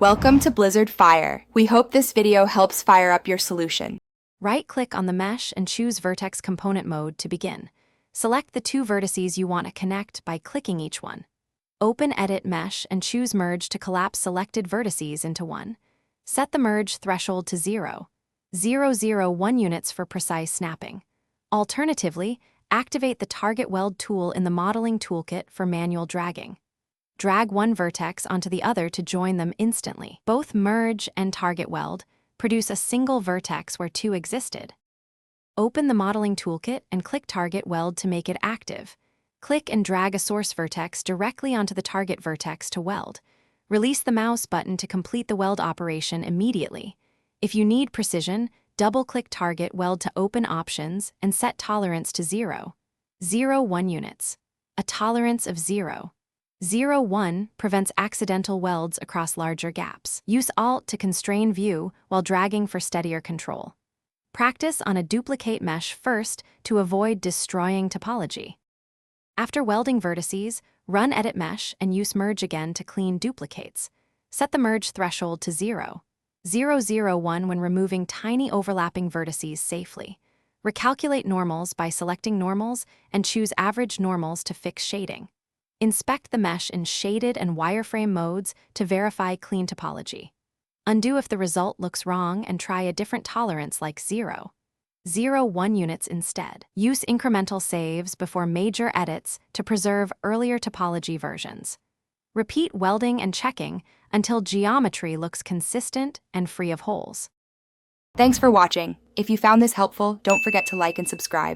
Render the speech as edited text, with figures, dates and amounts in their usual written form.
Welcome to Blizzard Fire. We hope this video helps fire up your solution. Right-click on the mesh and choose Vertex Component Mode to begin. Select the two vertices you want to connect by clicking each one. Open Edit Mesh and choose Merge to collapse selected vertices into one. Set the merge threshold to 0.001 units for precise snapping. Alternatively, activate the Target Weld tool in the Modeling Toolkit for manual dragging. Drag one vertex onto the other to join them instantly. Both Merge and Target Weld produce a single vertex where two existed. Open the Modeling Toolkit and click Target Weld to make it active. Click and drag a source vertex directly onto the target vertex to weld. Release the mouse button to complete the weld operation immediately. If you need precision, double-click Target Weld to open Options and set tolerance to 0.01 units. A tolerance of 0.01 prevents accidental welds across larger gaps. Use Alt to constrain view while dragging for steadier control. Practice on a duplicate mesh first to avoid destroying topology. After welding vertices, run Edit Mesh and use Merge again to clean duplicates. Set the merge threshold to 0.001 when removing tiny overlapping vertices safely. Recalculate normals by selecting normals and choose average normals to fix shading. Inspect the mesh in shaded and wireframe modes to verify clean topology. Undo if the result looks wrong and try a different tolerance like 0.01 units instead. Use incremental saves before major edits to preserve earlier topology versions. Repeat welding and checking until geometry looks consistent and free of holes. Thanks for watching. If you found this helpful, don't forget to like and subscribe.